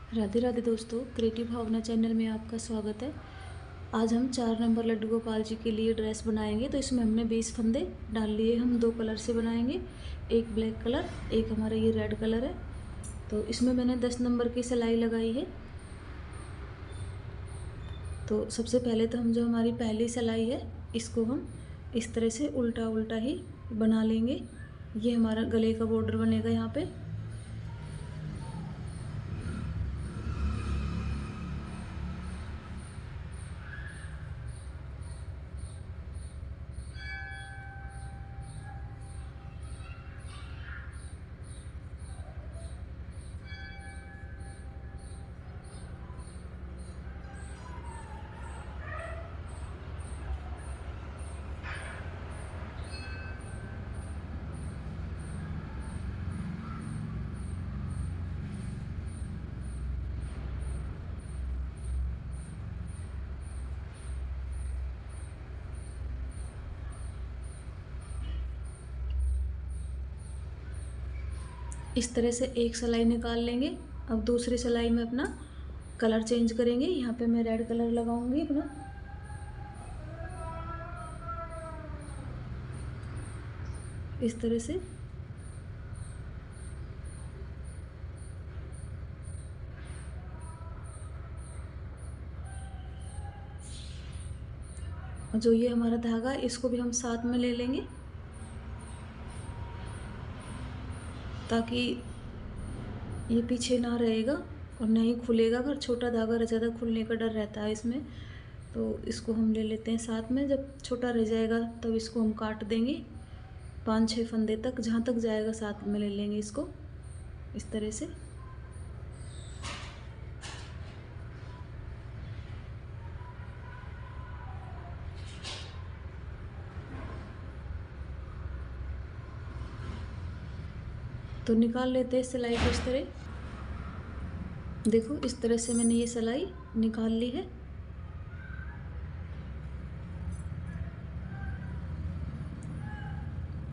राधे राधे दोस्तों, क्रिएटिव भावना चैनल में आपका स्वागत है। आज हम 4 नंबर लड्डू गोपाल जी के लिए ड्रेस बनाएंगे। तो इसमें हमने 20 फंदे डाल लिए। हम 2 कलर से बनाएंगे, एक ब्लैक कलर, एक हमारा ये रेड कलर है। तो इसमें मैंने 10 नंबर की सिलाई लगाई है। तो सबसे पहले तो हम जो हमारी पहली सिलाई है इसको हम इस तरह से उल्टा उल्टा ही बना लेंगे। ये हमारा गले का बॉर्डर बनेगा यहाँ पे। इस तरह से एक सिलाई निकाल लेंगे। अब दूसरी सिलाई में अपना कलर चेंज करेंगे। यहाँ पे मैं रेड कलर लगाऊंगी अपना। इस तरह से जो ये हमारा धागा है इसको भी हम साथ में ले लेंगे, ताकि ये पीछे ना रहेगा और ना ही खुलेगा। अगर छोटा धागा रह जाता खुलने का डर रहता है इसमें। तो इसको हम ले लेते हैं साथ में। जब छोटा रह जाएगा तब इसको हम काट देंगे 5-6 फंदे तक, जहाँ तक जाएगा साथ में ले लेंगे इसको इस तरह से। तो निकाल लेते हैं सिलाई को इस तरह। देखो इस तरह से मैंने ये सिलाई निकाल ली है।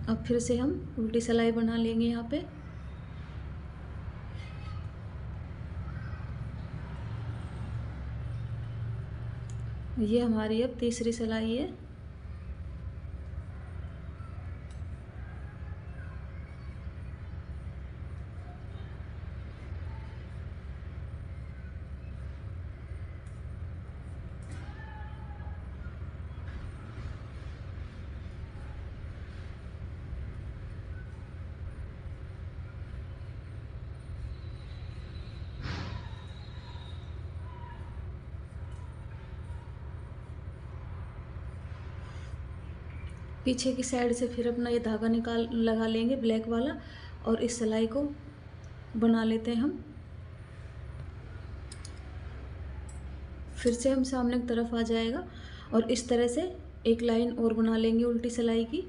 अब फिर से हम उल्टी सिलाई बना लेंगे यहाँ पे। ये हमारी अब तीसरी सिलाई है। पीछे की साइड से फिर अपना ये धागा निकाल लगा लेंगे ब्लैक वाला, और इस सिलाई को बना लेते हैं हम। फिर से हम सामने की तरफ आ जाएगा और इस तरह से एक लाइन और बना लेंगे उल्टी सिलाई की।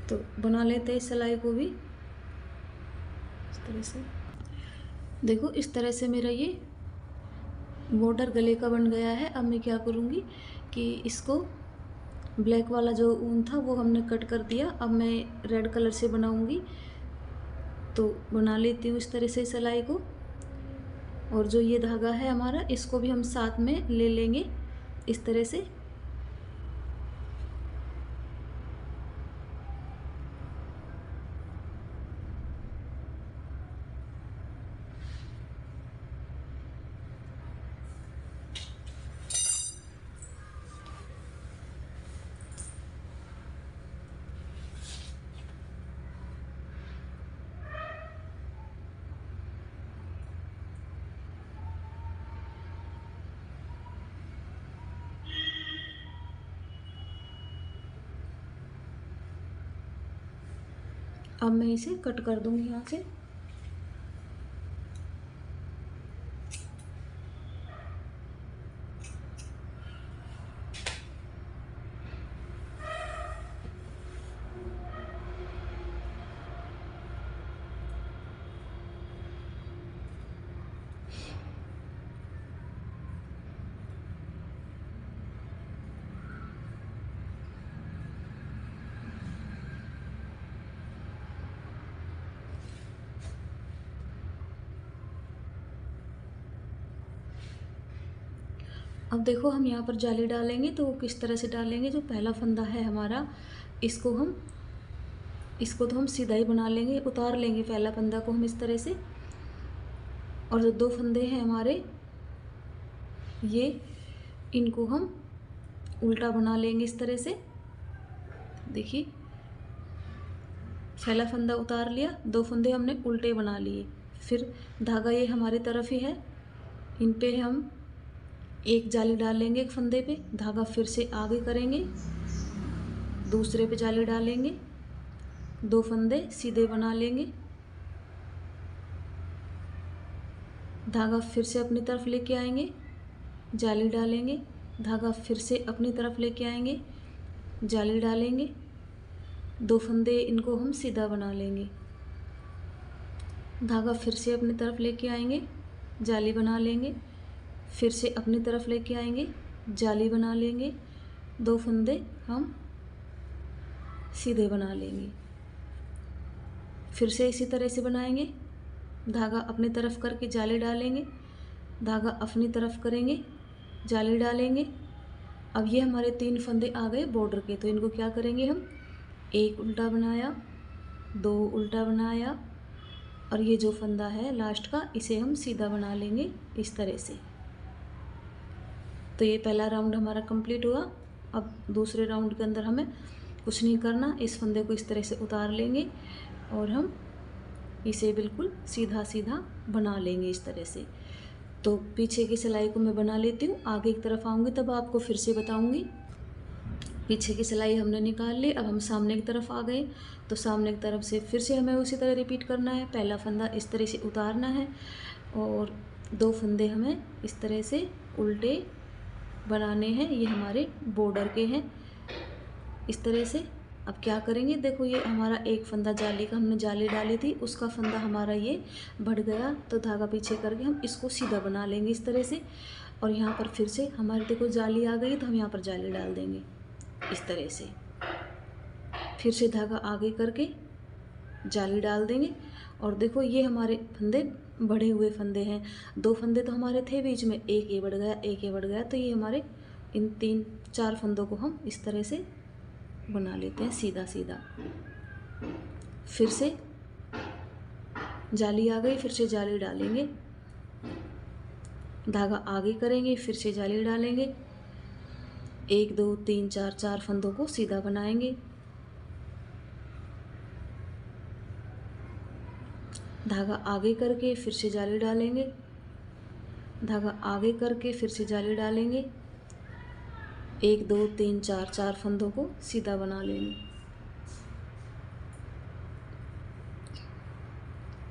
तो बना लेते हैं इस सिलाई को भी इस तरह से। देखो इस तरह से मेरा ये बॉर्डर गले का बन गया है। अब मैं क्या करूँगी कि इसको ब्लैक वाला जो ऊन था वो हमने कट कर दिया। अब मैं रेड कलर से बनाऊँगी। तो बना लेती हूँ इस तरह से सिलाई को। और जो ये धागा है हमारा इसको भी हम साथ में ले लेंगे इस तरह से। अब मैं इसे कट कर दूंगी यहाँ से। अब देखो हम यहाँ पर जाली डालेंगे तो वो किस तरह से डालेंगे। जो पहला फंदा है हमारा, इसको तो हम सीधा ही बना लेंगे, उतार लेंगे पहला फंदा को हम इस तरह से। और जो 2 फंदे हैं हमारे, ये इनको हम उल्टा बना लेंगे इस तरह से। देखिए, पहला फंदा उतार लिया, 2 फंदे हमने उल्टे बना लिए। फिर धागा ये हमारी तरफ ही है, इन पे हम एक जाली डाल लेंगे एक फंदे पे, धागा फिर से आगे करेंगे, दूसरे पे जाली डालेंगे, 2 फंदे सीधे बना लेंगे, धागा फिर से अपनी तरफ लेके आएंगे, जाली डालेंगे, धागा फिर से अपनी तरफ लेके आएंगे, जाली डालेंगे, 2 फंदे इनको हम सीधा बना लेंगे, धागा फिर से अपनी तरफ लेके आएंगे, जाली बना लेंगे, फिर से अपनी तरफ लेके आएंगे, जाली बना लेंगे, 2 फंदे हम सीधे बना लेंगे, फिर से इसी तरह से बनाएंगे, धागा अपनी तरफ करके जाली डालेंगे, धागा अपनी तरफ करेंगे, जाली डालेंगे। अब ये हमारे 3 फंदे आ गए बॉर्डर के, तो इनको क्या करेंगे हम, एक उल्टा बनाया, 2 उल्टा बनाया, और ये जो फंदा है लास्ट का, इसे हम सीधा बना लेंगे इस तरह से। तो ये पहला राउंड हमारा कंप्लीट हुआ। अब दूसरे राउंड के अंदर हमें कुछ नहीं करना, इस फंदे को इस तरह से उतार लेंगे और हम इसे बिल्कुल सीधा सीधा बना लेंगे इस तरह से। तो पीछे की सिलाई को मैं बना लेती हूँ, आगे की तरफ आऊँगी तब आपको फिर से बताऊँगी। पीछे की सिलाई हमने निकाल ली, अब हम सामने की तरफ आ गए। तो सामने की तरफ से फिर से हमें उसी तरह रिपीट करना है। पहला फंदा इस तरह से उतारना है और 2 फंदे हमें इस तरह से उल्टे बनाने हैं, ये हमारे बॉर्डर के हैं इस तरह से। अब क्या करेंगे, देखो ये हमारा एक फंदा जाली का, हमने जाली डाली थी, उसका फंदा हमारा ये बढ़ गया, तो धागा पीछे करके हम इसको सीधा बना लेंगे इस तरह से। और यहाँ पर फिर से हमारे देखो जाली आ गई, तो हम यहाँ पर जाली डाल देंगे इस तरह से। फिर से धागा आगे करके जाली डाल देंगे। और देखो ये हमारे फंदे बढ़े हुए फंदे हैं, 2 फंदे तो हमारे थे बीच में, एक ये बढ़ गया, एक ये बढ़ गया, तो ये हमारे इन 3-4 फंदों को हम इस तरह से बना लेते हैं सीधा सीधा। फिर से जाली आ गई, फिर से जाली डालेंगे, धागा आगे करेंगे, फिर से जाली डालेंगे, 1 2 3 4 4 फंदों को सीधा बनाएंगे, धागा आगे करके फिर से जाली डालेंगे, धागा आगे करके फिर से जाली डालेंगे, 1 2 3 4 4 फंदों को सीधा बना लेंगे,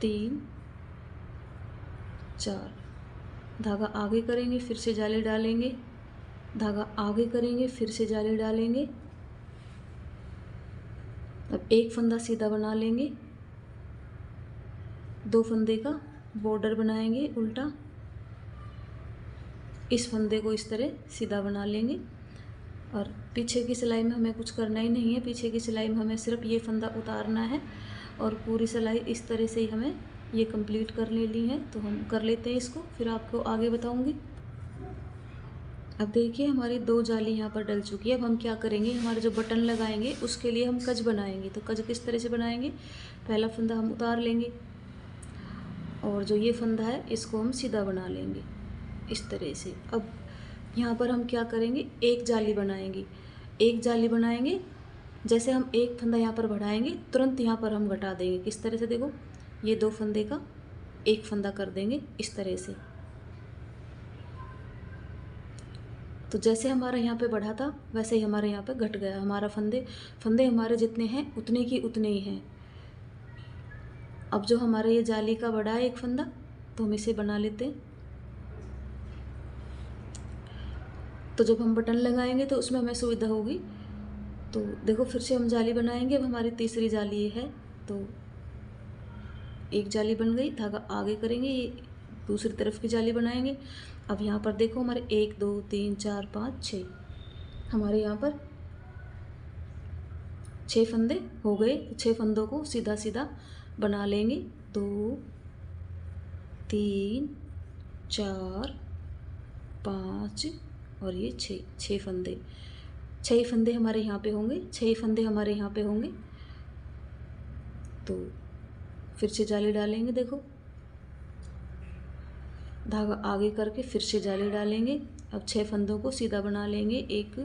3 4, धागा आगे करेंगे, फिर से जाली डालेंगे, धागा आगे करेंगे, फिर से जाली डालेंगे। अब एक फंदा सीधा बना लेंगे, 2 फंदे का बॉर्डर बनाएंगे उल्टा, इस फंदे को इस तरह सीधा बना लेंगे। और पीछे की सिलाई में हमें कुछ करना ही नहीं है, पीछे की सिलाई में हमें सिर्फ ये फंदा उतारना है और पूरी सिलाई इस तरह से ही हमें ये कंप्लीट कर लेनी है। तो हम कर लेते हैं इसको, फिर आपको आगे बताऊंगी। अब देखिए हमारी 2 जाली यहाँ पर डल चुकी है। अब हम क्या करेंगे, हमारे जो बटन लगाएंगे उसके लिए हम कज बनाएंगे। तो कज किस तरह से बनाएंगे, पहला फंदा हम उतार लेंगे और जो ये फंदा है इसको हम सीधा बना लेंगे इस तरह से। अब यहाँ पर हम क्या करेंगे, एक जाली बनाएंगे, एक जाली बनाएंगे, जैसे हम एक फंदा यहाँ पर बढ़ाएंगे तुरंत यहाँ पर हम घटा देंगे। किस तरह से, देखो ये 2 फंदे का एक फंदा कर देंगे इस तरह से। तो जैसे हमारा यहाँ पे बढ़ा था वैसे ही हमारे यहाँ पे घट गया। हमारा फंदे हमारे जितने हैं उतने की उतने ही हैं। अब जो हमारे ये जाली का बढ़ा है एक फंदा, तो हम इसे बना लेते हैं। तो जब हम बटन लगाएंगे तो उसमें हमें सुविधा होगी। तो देखो फिर से हम जाली बनाएंगे। अब हमारी तीसरी जाली ये है, तो एक जाली बन गई, धागा आगे करेंगे, ये दूसरी तरफ की जाली बनाएंगे। अब यहाँ पर देखो हमारे 1 2 3 4 5 6 हमारे यहाँ पर 6 फंदे हो गए। 6 फंदों को सीधा सीधा बना लेंगे। 2 3 4 5 और ये 6 फंदे, 6 फंदे हमारे यहाँ पे होंगे, 6 फंदे हमारे यहाँ पे होंगे। तो फिर से जाली डालेंगे, देखो धागा आगे करके फिर से जाली डालेंगे। अब 6 फंदों को सीधा बना लेंगे, 1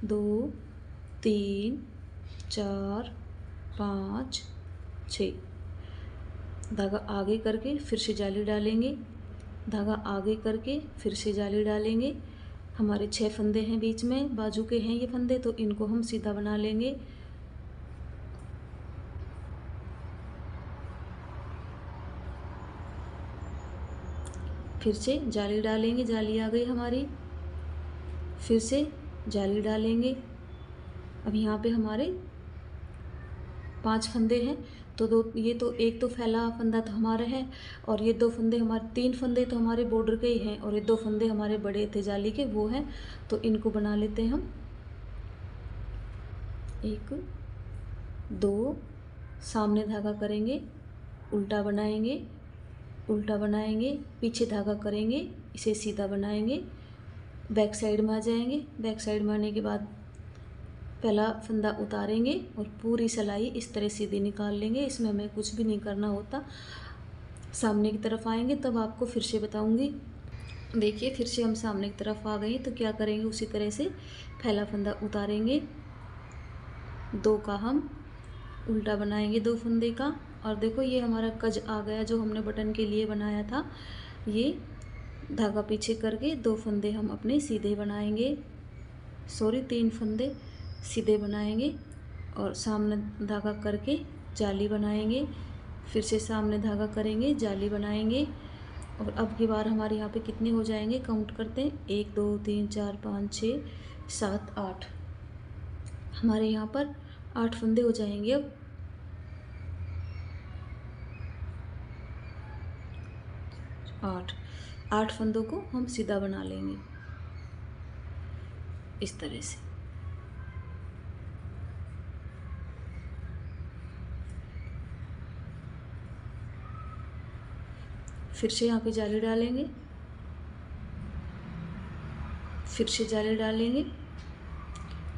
2 3 4 5 6। धागा आगे करके फिर से जाली डालेंगे, धागा आगे करके फिर से जाली डालेंगे। हमारे 6 फंदे हैं बीच में, बाजू के हैं ये फंदे, तो इनको हम सीधा बना लेंगे। फिर से जाली डालेंगे, जाली आ गई हमारी, फिर से जाली डालेंगे। अब यहाँ पे हमारे 5 फंदे हैं, तो ये तो एक तो फैला फंदा तो हमारा है, और ये 2 फंदे हमारे, 3 फंदे तो हमारे बॉर्डर के ही हैं, और ये 2 फंदे हमारे बड़े थे जाली के, वो हैं। तो इनको बना लेते हैं हम, 1 2, सामने धागा करेंगे, उल्टा बनाएंगे, उल्टा बनाएंगे, पीछे धागा करेंगे, इसे सीधा बनाएंगे, बैक साइड में आ जाएंगे। बैक साइड में आने के बाद पहला फंदा उतारेंगे और पूरी सिलाई इस तरह सीधी निकाल लेंगे। इसमें हमें कुछ भी नहीं करना होता। सामने की तरफ आएंगे तब आपको फिर से बताऊंगी। देखिए फिर से हम सामने की तरफ आ गए, तो क्या करेंगे, उसी तरह से पहला फंदा उतारेंगे, 2 का हम उल्टा बनाएंगे, 2 फंदे का। और देखो ये हमारा कज आ गया जो हमने बटन के लिए बनाया था। ये धागा पीछे करके 2 फंदे हम अपने सीधे बनाएंगे, सॉरी 3 फंदे सीधे बनाएंगे, और सामने धागा करके जाली बनाएंगे, फिर से सामने धागा करेंगे, जाली बनाएंगे। और अब की बार हमारे यहाँ पे कितने हो जाएंगे, काउंट करते हैं, 1 2 3 4 5 6 7 8। हमारे यहाँ पर 8 फंदे हो जाएंगे। अब 8 फंदों को हम सीधा बना लेंगे इस तरह से। फिर से यहाँ पे जाली डालेंगे, फिर से जाली डालेंगे,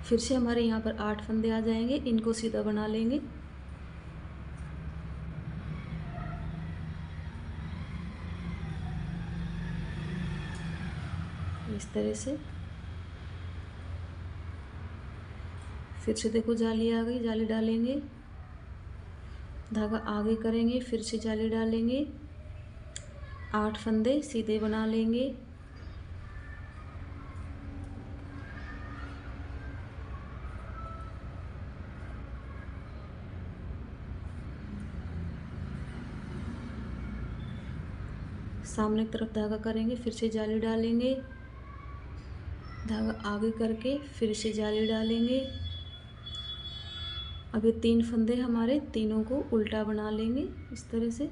फिर से हमारे यहाँ पर 8 फंदे आ जाएंगे, इनको सीधा बना लेंगे। इस तरह से। फिर से देखो जाली आ गई, जाली डालेंगे, धागा आगे करेंगे, फिर से जाली डालेंगे, 8 फंदे सीधे बना लेंगे। सामने की तरफ धागा करेंगे, फिर से जाली डालेंगे, धागा आगे करके फिर से जाली डालेंगे। अब ये 3 फंदे हमारे, तीनों को उल्टा बना लेंगे इस तरह से।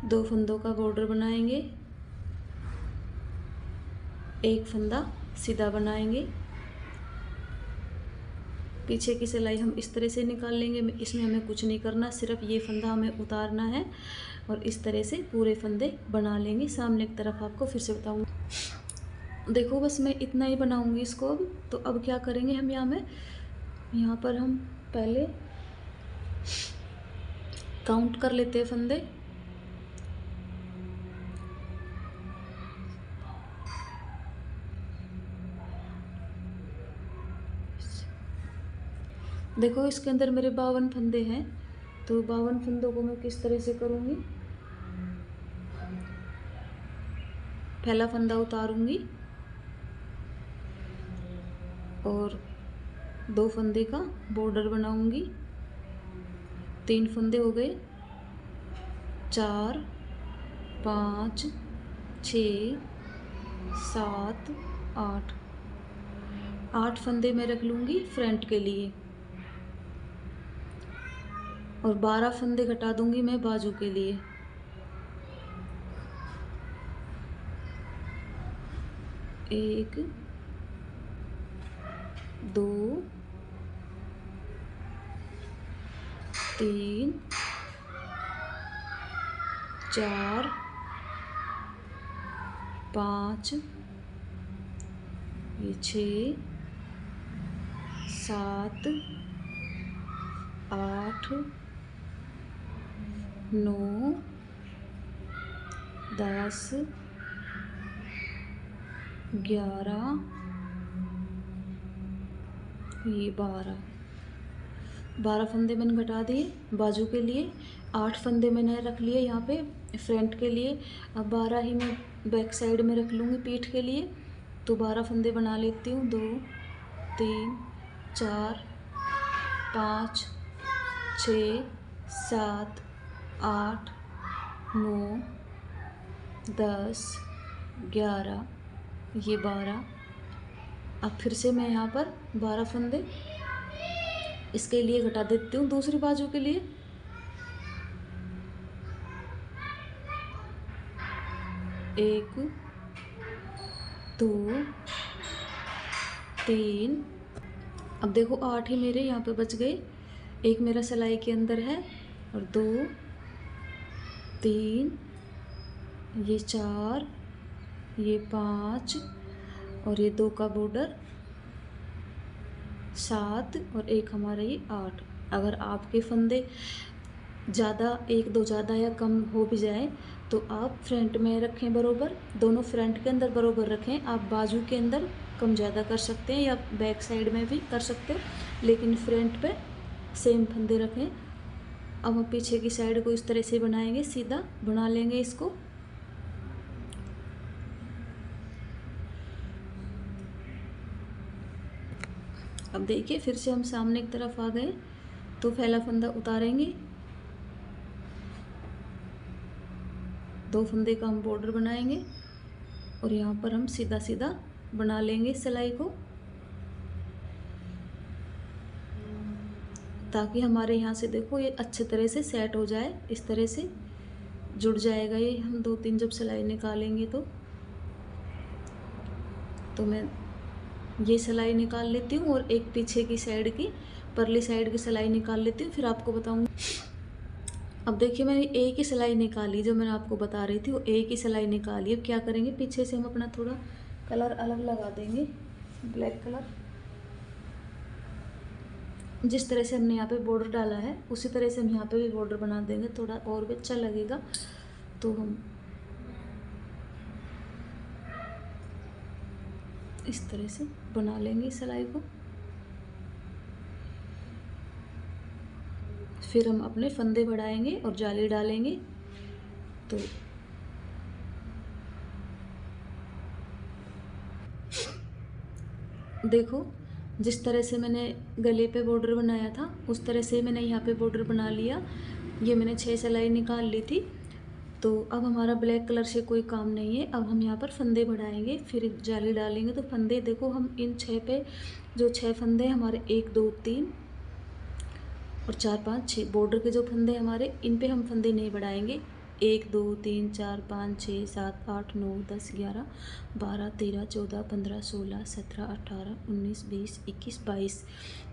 2 फंदों का बॉर्डर बनाएंगे, 1 फंदा सीधा बनाएंगे, पीछे की सिलाई हम इस तरह से निकाल लेंगे। इसमें हमें कुछ नहीं करना, सिर्फ ये फंदा हमें उतारना है, और इस तरह से पूरे फंदे बना लेंगे। सामने की तरफ आपको फिर से बताऊंगी। देखो बस मैं इतना ही बनाऊंगी इसको अब। तो अब क्या करेंगे हम, यहाँ पर हम पहले काउंट कर लेते हैं फंदे। देखो इसके अंदर मेरे 52 फंदे हैं, तो 52 फंदों को मैं किस तरह से करूँगी, पहला फंदा उतारूंगी और 2 फंदे का बॉर्डर बनाऊंगी। 3 फंदे हो गए, 4 5 6 7 8। 8 फंदे मैं रख लूँगी फ्रंट के लिए, और 12 फंदे घटा दूंगी मैं बाजू के लिए। एक 2 3 4 5, ये 6, 7, 8, 9, 10, 11, ये 12 फंदे मैंने घटा दिए बाजू के लिए। 8 फंदे मैंने रख लिए यहाँ पे फ्रंट के लिए। अब 12 ही मैं बैक साइड में रख लूँगी पीठ के लिए। तो 12 फंदे बना लेती हूँ। 2, 3, 4, 5, 6, 7, 8, 9, 10, 11, ये 12। अब फिर से मैं यहाँ पर 12 फंदे इसके लिए घटा देती हूँ दूसरी बाजू के लिए। 1, 2, 3। अब देखो 8 ही मेरे यहाँ पे बच गए। एक मेरा सिलाई के अंदर है और 2, 3, ये 4, ये 5 और ये 2 का बॉर्डर 7 और एक हमारा ये 8। अगर आपके फंदे ज़्यादा 1-2 ज़्यादा या कम हो भी जाए तो आप फ्रंट में रखें बरोबर, दोनों फ्रंट के अंदर बरोबर रखें। आप बाजू के अंदर कम ज़्यादा कर सकते हैं या बैक साइड में भी कर सकते हैं, लेकिन फ्रंट पे सेम फंदे रखें। अब हम पीछे की साइड को इस तरह से बनाएंगे, सीधा बना लेंगे इसको। अब देखिए फिर से हम सामने की तरफ आ गए तो पहला फंदा उतारेंगे, 2 फंदे का हम बॉर्डर बनाएंगे और यहाँ पर हम सीधा सीधा बना लेंगे सिलाई को, ताकि हमारे यहाँ से देखो ये अच्छे तरह से सेट हो जाए। इस तरह से जुड़ जाएगा ये। हम 2-3 जब सिलाई निकालेंगे तो मैं ये सिलाई निकाल लेती हूँ और एक पीछे की साइड की परली साइड की सिलाई निकाल लेती हूँ, फिर आपको बताऊँगी। अब देखिए मैंने एक ही सिलाई निकाली, जो मैंने आपको बता रही थी वो एक ही सिलाई निकाली। अब क्या करेंगे, पीछे से हम अपना थोड़ा कलर अलग लगा देंगे, ब्लैक कलर। जिस तरह से हमने यहाँ पे बॉर्डर डाला है उसी तरह से हम यहाँ पे भी बॉर्डर बना देंगे, थोड़ा और भी अच्छा लगेगा। तो हम इस तरह से बना लेंगे सिलाई को। फिर हम अपने फंदे बढ़ाएंगे और जाली डालेंगे। तो देखो जिस तरह से मैंने गले पे बॉर्डर बनाया था उस तरह से मैंने यहाँ पे बॉर्डर बना लिया। ये मैंने 6 सिलाई निकाल ली थी। तो अब हमारा ब्लैक कलर से कोई काम नहीं है। अब हम यहाँ पर फंदे बढ़ाएंगे, फिर जाली डालेंगे। तो फंदे देखो हम इन 6 पे जो 6 फंदे हमारे 1, 2, 3 और 4, 5, 6 बॉर्डर के जो फंदे हमारे, इन पे हम फंदे नहीं बढ़ाएंगे। 1, 2, 3, 4, 5, 6, 7, 8, 9, 10, 11, 12, 13, 14, 15, 16, 17, 18, 19, 20, 21, 22।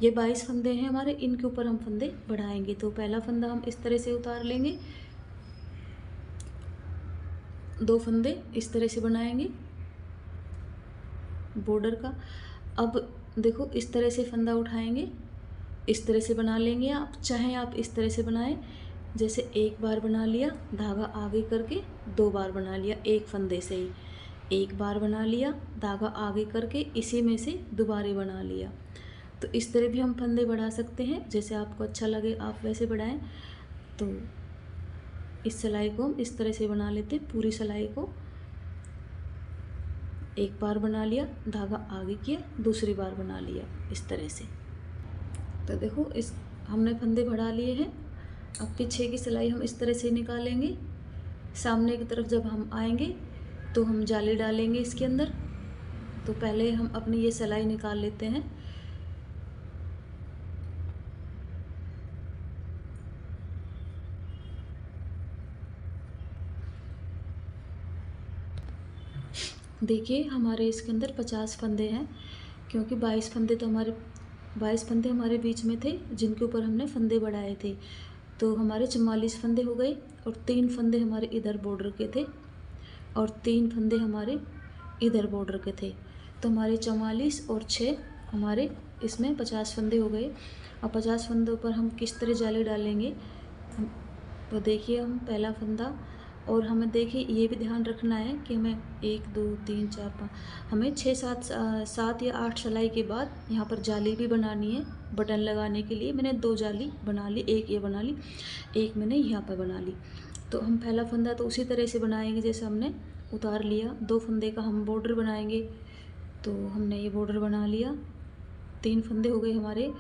ये 22 फंदे हैं हमारे, इनके ऊपर हम फंदे बढ़ाएंगे। तो पहला फंदा हम इस तरह से उतार लेंगे, 2 फंदे इस तरह से बनाएंगे बॉर्डर का। अब देखो इस तरह से फंदा उठाएंगे, इस तरह से बना लेंगे। आप चाहें आप इस तरह से बनाएं, जैसे एक बार बना लिया धागा आगे करके, 2 बार बना लिया एक फंदे से ही, एक बार बना लिया धागा आगे करके, इसी में से दोबारा बना लिया। तो इस तरह भी हम फंदे बढ़ा सकते हैं, जैसे आपको अच्छा लगे आप वैसे बढ़ाएं। तो इस सिलाई को हम इस तरह से बना लेते हैं। पूरी सिलाई को एक बार बना लिया, धागा आगे किया, दूसरी बार बना लिया इस तरह से। तो देखो इस हमने फंदे बढ़ा लिए हैं। अब पीछे की सिलाई हम इस तरह से निकालेंगे। सामने की तरफ जब हम आएंगे तो हम जाली डालेंगे इसके अंदर। तो पहले हम अपनी ये सिलाई निकाल लेते हैं। देखिए हमारे इसके अंदर 50 फंदे हैं, क्योंकि 22 फंदे हमारे बीच में थे जिनके ऊपर हमने फंदे बढ़ाए थे। तो हमारे 44 फंदे हो गए और 3 फंदे हमारे इधर बॉर्डर के थे। और 3 फंदे हमारे इधर बॉर्डर के थे। तो हमारे 44 और 6 हमारे इसमें 50 फंदे हो गए। अब 50 फंदों पर हम किस तरह जाली डालेंगे तो देखिए, हम पहला फंदा, और हमें देखिए ये भी ध्यान रखना है कि हमें 1 2 3 4 5 हमें 6 7 या 8 सिलाई के बाद यहाँ पर जाली भी बनानी है। बटन लगाने के लिए मैंने 2 जाली बना ली, एक ये बना ली, एक मैंने यहाँ पर बना ली। तो हम पहला फंदा तो उसी तरह से बनाएंगे जैसे हमने उतार लिया। 2 फंदे का हम बॉर्डर बनाएंगे। तो हमने ये बॉर्डर बना लिया। 3 फंदे हो गए हमारे,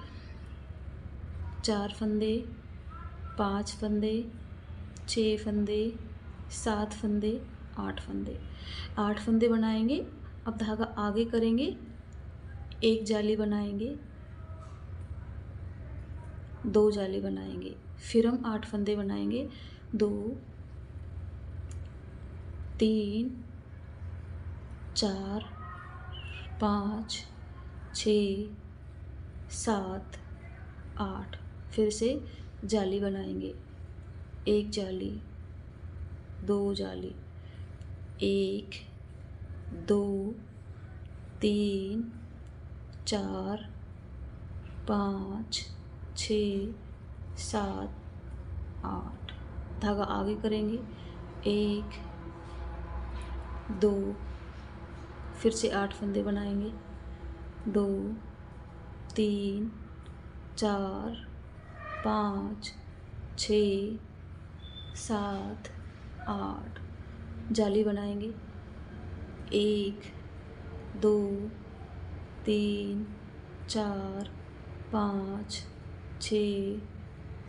4 फंदे, 5 फंदे, 6 फंदे, 7 फंदे, 8 फंदे, 8 फंदे बनाएंगे। अब धागा आगे करेंगे, एक जाली बनाएंगे, 2 जाली बनाएंगे, फिर हम 8 फंदे बनाएंगे। 2 3 4 5 6 7 8, फिर से जाली बनाएंगे, एक जाली, 2 जाली, 1 2 3 4 5 6 7 8, धागा आगे करेंगे, 1 2, फिर से 8 फंदे बनाएंगे, 2 3 4 5 6 7 8, जाली बनाएंगे, 1 2 3 4 5 6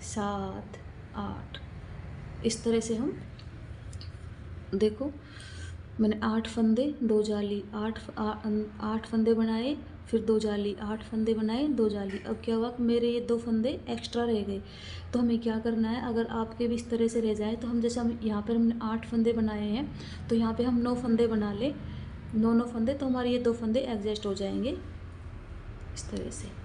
7 8। इस तरह से हम देखो, मैंने 8 फंदे 2 जाली, 8 फंदे बनाए, फिर 2 जाली, 8 फंदे बनाए, 2 जाली। अब क्या हुआ, मेरे ये 2 फंदे एक्स्ट्रा रह गए। तो हमें क्या करना है, अगर आपके भी इस तरह से रह जाए तो हम जैसे हम यहाँ पर हमने 8 फंदे बनाए हैं तो यहाँ पे हम 9 फंदे बना ले, 9 फंदे, तो हमारे ये 2 फंदे एडजस्ट हो जाएंगे इस तरह से।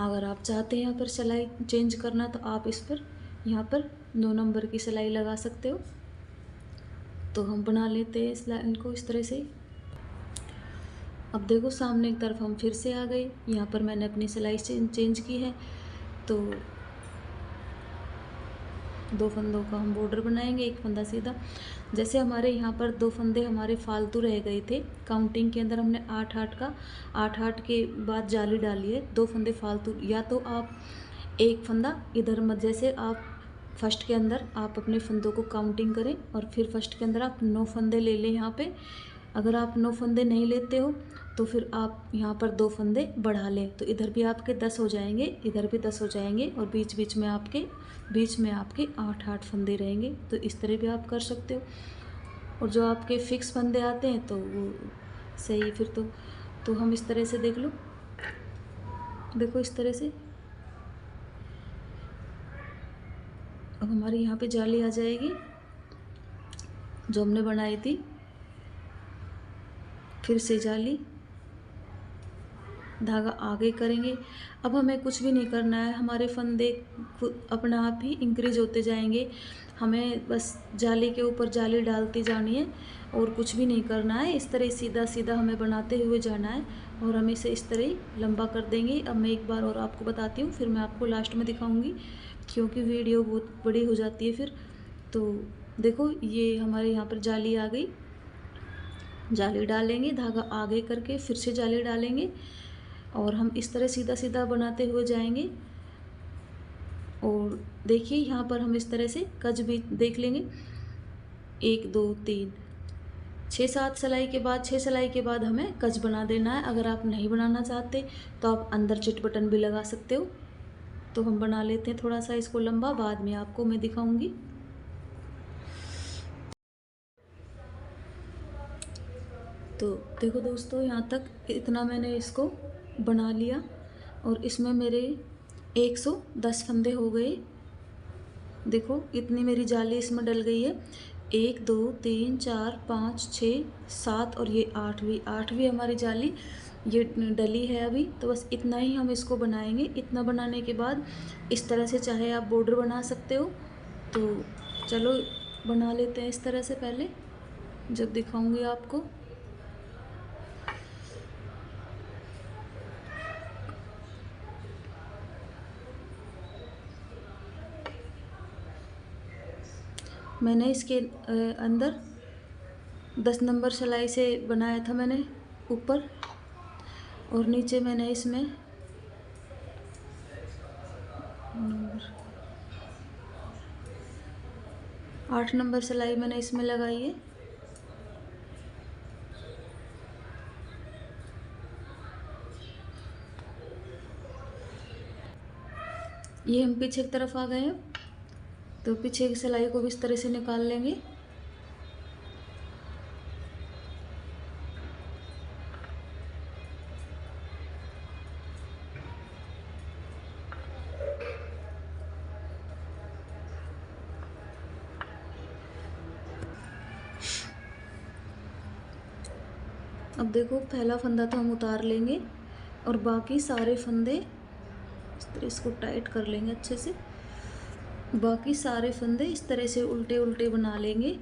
अगर आप चाहते हैं यहाँ पर सिलाई चेंज करना तो आप इस पर यहाँ पर 9 नंबर की सिलाई लगा सकते हो। तो हम बना लेते हैं इनको इस तरह से। अब देखो, सामने की तरफ हम फिर से आ गए। यहाँ पर मैंने अपनी सिलाई चेंज की है। तो 2 फंदों का हम बॉर्डर बनाएंगे, एक फंदा सीधा। जैसे हमारे यहाँ पर 2 फंदे हमारे फालतू रह गए थे, काउंटिंग के अंदर हमने 8 के बाद जाली डाली है, 2 फंदे फालतू, या तो आप एक फंदा इधर मत, जैसे आप फर्स्ट के अंदर आप अपने फंदों को काउंटिंग करें और फिर फर्स्ट के अंदर आप 9 फंदे ले लें यहाँ पे। अगर आप 9 फंदे नहीं लेते हो तो फिर आप यहाँ पर 2 फंदे बढ़ा लें, तो इधर भी आपके 10 हो जाएंगे, इधर भी 10 हो जाएंगे, और बीच में आपके 8 फंदे रहेंगे। तो इस तरह भी आप कर सकते हो। और जो आपके फिक्स फंदे आते हैं तो वो सही, फिर तो हम इस तरह से देख लो, देखो इस तरह से। अब हमारी यहाँ पे जाली आ जाएगी जो हमने बनाई थी, फिर से जाली, धागा आगे करेंगे। अब हमें कुछ भी नहीं करना है, हमारे फंदे खुद अपने आप ही इंक्रीज होते जाएंगे। हमें बस जाली के ऊपर जाली डालती जानी है और कुछ भी नहीं करना है। इस तरह सीधा सीधा हमें बनाते हुए जाना है और हम इसे इस तरह ही लंबा कर देंगे। अब मैं एक बार और आपको बताती हूँ, फिर मैं आपको लास्ट में दिखाऊंगी क्योंकि वीडियो बहुत बड़ी हो जाती है फिर। तो देखो, ये हमारे यहाँ पर जाली आ गई, जाली डालेंगे, धागा आगे करके फिर से जाली डालेंगे और हम इस तरह सीधा सीधा बनाते हुए जाएंगे। और देखिए, यहाँ पर हम इस तरह से कज भी देख लेंगे, 1 2 3 6 7 सिलाई के बाद 6 सिलाई के बाद हमें कज बना देना है। अगर आप नहीं बनाना चाहते तो आप अंदर चिट बटन भी लगा सकते हो। तो हम बना लेते हैं थोड़ा सा इसको लंबा, बाद में आपको मैं दिखाऊंगी। तो देखो दोस्तों, यहाँ तक इतना मैंने इसको बना लिया और इसमें मेरे 110 फंदे हो गए। देखो, इतनी मेरी जाली इसमें डल गई है। 1 2 3 4 5 6 7 और ये 8वीं हमारी जाली ये डली है अभी। तो बस इतना ही हम इसको बनाएंगे। इतना बनाने के बाद इस तरह से चाहे आप बॉर्डर बना सकते हो। तो चलो बना लेते हैं इस तरह से, पहले जब दिखाऊंगी आपको। मैंने इसके अंदर 10 नंबर सिलाई से बनाया था मैंने ऊपर, और नीचे मैंने इसमें 8 नंबर सिलाई मैंने इसमें लगाई है। ये हम पीछे की तरफ आ गए हैं, तो पीछे की सिलाई को भी इस तरह से निकाल लेंगे। अब देखो पहला फंदा तो हम उतार लेंगे और बाकी सारे फंदे इस तरह इसको टाइट कर लेंगे अच्छे से। बाकी सारे फंदे इस तरह से उल्टे उल्टे बना लेंगे।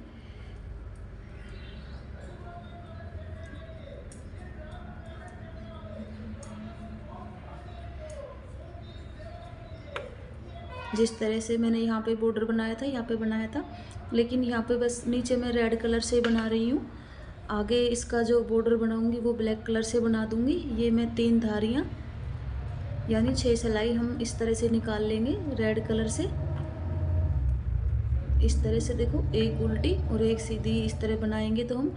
जिस तरह से मैंने यहाँ पे बॉर्डर बनाया था, यहाँ पे बनाया था, लेकिन यहाँ पे बस नीचे मैं रेड कलर से बना रही हूँ। आगे इसका जो बॉर्डर बनाऊंगी वो ब्लैक कलर से बना दूंगी। ये मैं 3 धारियाँ यानी 6 सिलाई हम इस तरह से निकाल लेंगे रेड कलर से। इस तरह से देखो, एक उल्टी और एक सीधी इस तरह बनाएंगे। तो हम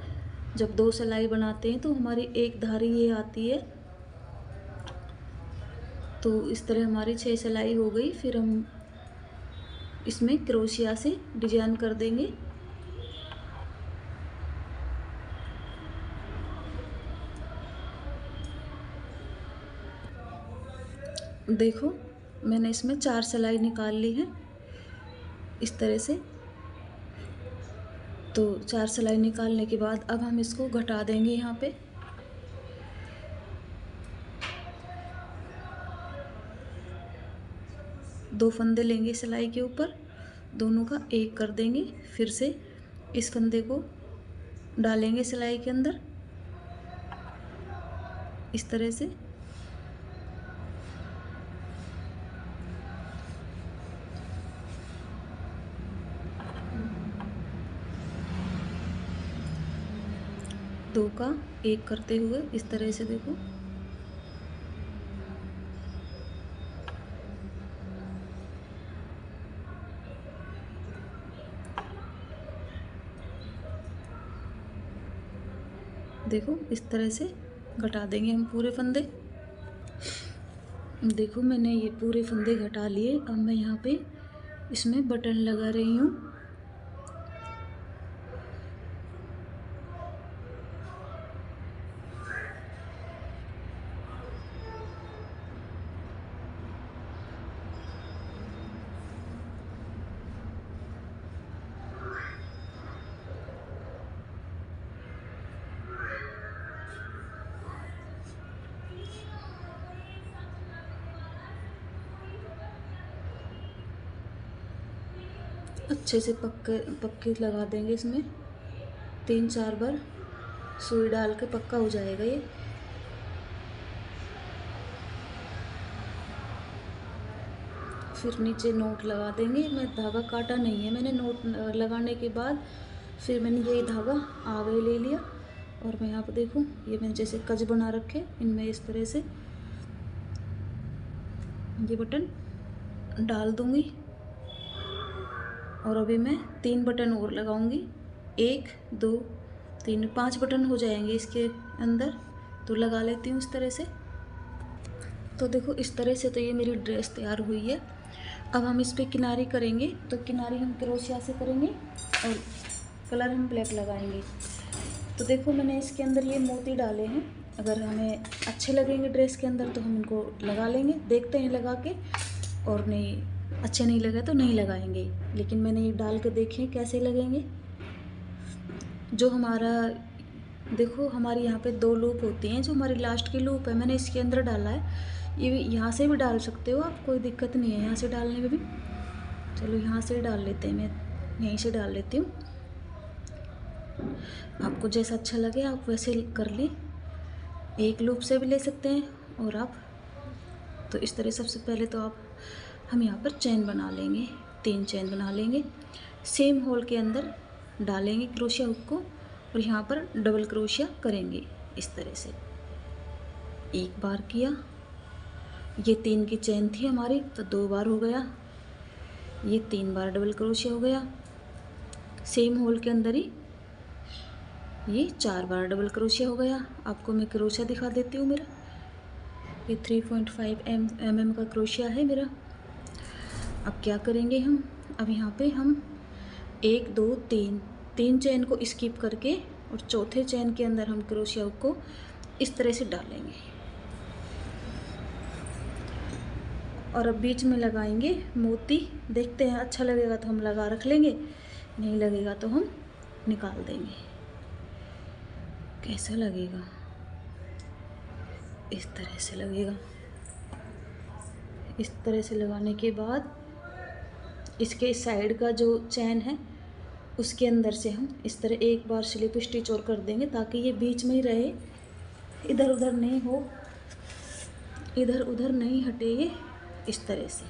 जब 2 सिलाई बनाते हैं तो हमारी एक धारी ये आती है। तो इस तरह हमारी 6 सिलाई हो गई। फिर हम इसमें क्रोशिया से डिजाइन कर देंगे। देखो मैंने इसमें 4 सिलाई निकाल ली है इस तरह से। तो 4 सिलाई निकालने के बाद अब हम इसको घटा देंगे। यहाँ पे दो फंदे लेंगे सिलाई के ऊपर, दोनों का एक कर देंगे। फिर से इस फंदे को डालेंगे सिलाई के अंदर इस तरह से। दो का एक करते हुए इस तरह से देखो। देखो इस तरह से घटा देंगे हम पूरे फंदे। देखो मैंने ये पूरे फंदे घटा लिए। अब मैं यहाँ पे इसमें बटन लगा रही हूँ। अच्छे से पक्के लगा देंगे इसमें। 3-4 बार सुई डाल के पक्का हो जाएगा ये। फिर नीचे नोट लगा देंगे। मैं धागा काटा नहीं है मैंने। नोट लगाने के बाद फिर मैंने यही धागा आगे ले लिया और मैं यहाँ पर देखूँ, ये मैंने जैसे कज बना रखे, इनमें इस तरह से ये बटन डाल दूँगी। और अभी मैं 3 बटन और लगाऊंगी। 1 2 3 5 बटन हो जाएंगे इसके अंदर। तो लगा लेती हूँ इस तरह से। तो देखो इस तरह से तो ये मेरी ड्रेस तैयार हुई है। अब हम इस पे किनारी करेंगे। तो किनारी हम क्रोशिया से करेंगे और कलर हम ब्लैक लगाएंगे। तो देखो मैंने इसके अंदर ये मोती डाले हैं। अगर हमें अच्छे लगेंगे ड्रेस के अंदर तो हम इनको लगा लेंगे, देखते हैं लगा के, और नहीं अच्छे नहीं लगे तो नहीं लगाएंगे। लेकिन मैंने ये डाल के देखे कैसे लगेंगे। जो हमारा देखो हमारी यहाँ पे 2 लूप होती हैं, जो हमारी लास्ट की लूप है मैंने इसके अंदर डाला है। ये यहाँ से भी डाल सकते हो आप, कोई दिक्कत नहीं है यहाँ से डालने में भी। चलो यहाँ से डाल लेते हैं, मैं यहीं से डाल लेती हूँ। आपको जैसा अच्छा लगे आप वैसे कर लें, एक लूप से भी ले सकते हैं और आप तो इस तरह। सबसे पहले तो हम यहाँ पर चेन बना लेंगे, 3 चेन बना लेंगे। सेम होल के अंदर डालेंगे क्रोशिया हुक को और यहाँ पर डबल क्रोशिया करेंगे इस तरह से। एक बार किया, ये 3 की चेन थी हमारी तो 2 बार हो गया, ये 3 बार डबल क्रोशिया हो गया। सेम होल के अंदर ही ये 4 बार डबल क्रोशिया हो गया। आपको मैं क्रोशिया दिखा देती हूँ मेरा, ये 3.5 mm का क्रोशिया है मेरा। अब क्या करेंगे हम, अब यहाँ पे हम 1 2 3 चेन को स्किप करके और चौथे चेन के अंदर हम क्रोशिया को इस तरह से डालेंगे और अब बीच में लगाएंगे मोती। देखते हैं अच्छा लगेगा तो हम लगा रख लेंगे, नहीं लगेगा तो हम निकाल देंगे। कैसा लगेगा, इस तरह से लगेगा। इस तरह से लगाने के बाद इसके साइड का जो चैन है उसके अंदर से हम इस तरह एक बार स्लिप स्टिच और कर देंगे ताकि ये बीच में ही रहे, इधर उधर नहीं हो, इधर उधर नहीं हटे ये, इस तरह से।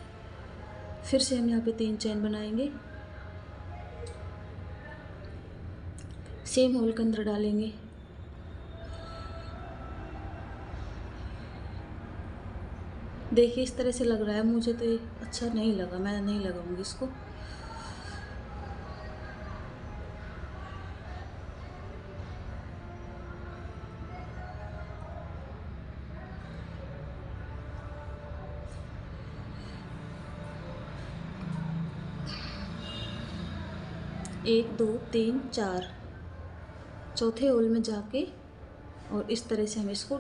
फिर से हम यहाँ पे 3 चेन बनाएंगे, सेम होल के अंदर डालेंगे। देखिए इस तरह से लग रहा है, मुझे तो ये अच्छा नहीं लगा, मैं नहीं लगाऊंगी इसको। एक 2 3 4 चौथे होल में जाके और इस तरह से हम इसको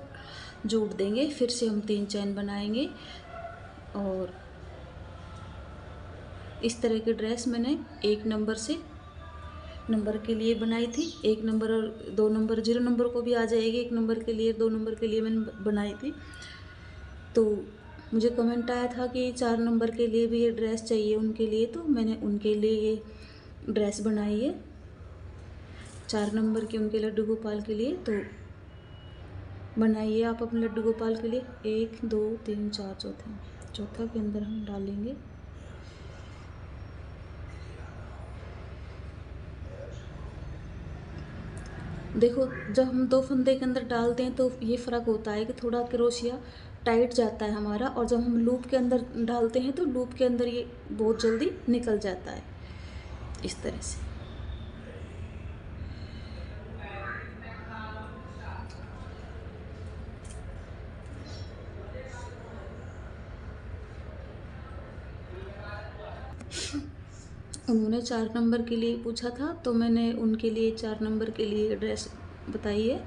जोड़ देंगे। फिर से हम 3 चेन बनाएंगे और इस तरह की ड्रेस मैंने 1 नंबर के लिए बनाई थी। 1 नंबर और 2 नंबर, 0 नंबर को भी आ जाएगी, 1 नंबर के लिए 2 नंबर के लिए मैंने बनाई थी। तो मुझे कमेंट आया था कि 4 नंबर के लिए भी ये ड्रेस चाहिए उनके लिए, तो मैंने उनके लिए ये ड्रेस बनाई है 4 नंबर की, उनके लड्डू गोपाल के लिए। तो बनाइए आप अपने लड्डू गोपाल के लिए। 1 2 3 4 चौथा के अंदर हम डालेंगे। देखो जब हम 2 फंदे के अंदर डालते हैं तो ये फ़र्क होता है कि थोड़ा क्रोशिया टाइट जाता है हमारा, और जब हम लूप के अंदर डालते हैं तो लूप के अंदर ये बहुत जल्दी निकल जाता है इस तरह से। उन्होंने 4 नंबर के लिए पूछा था तो मैंने उनके लिए 4 नंबर के लिए ड्रेस बताई है।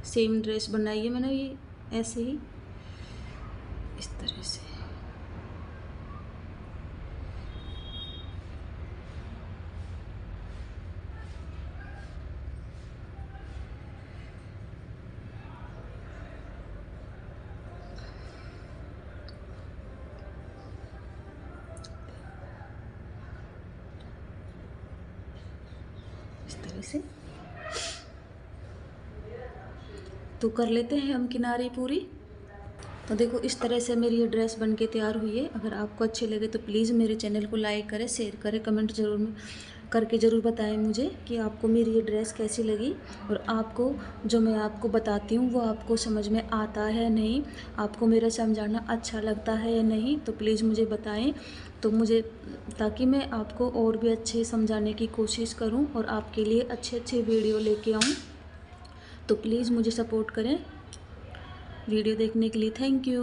सेम ड्रेस बनाई है मैंने ये ऐसे ही इस तरह से। इस तरह से तो कर लेते हैं हम किनारी पूरी। तो देखो इस तरह से मेरी ये ड्रेस बन के तैयार हुई है। अगर आपको अच्छे लगे तो प्लीज़ मेरे चैनल को लाइक करें, शेयर करें, कमेंट जरूर करके ज़रूर बताएं मुझे कि आपको मेरी ये ड्रेस कैसी लगी, और आपको जो मैं आपको बताती हूँ वो आपको समझ में आता है नहीं, आपको मेरा समझाना अच्छा लगता है या नहीं, तो प्लीज़ मुझे बताएं। तो मुझे ताकि मैं आपको और भी अच्छे समझाने की कोशिश करूँ और आपके लिए अच्छे अच्छे वीडियो लेके आऊँ। तो प्लीज़ मुझे सपोर्ट करें। वीडियो देखने के लिए थैंक यू।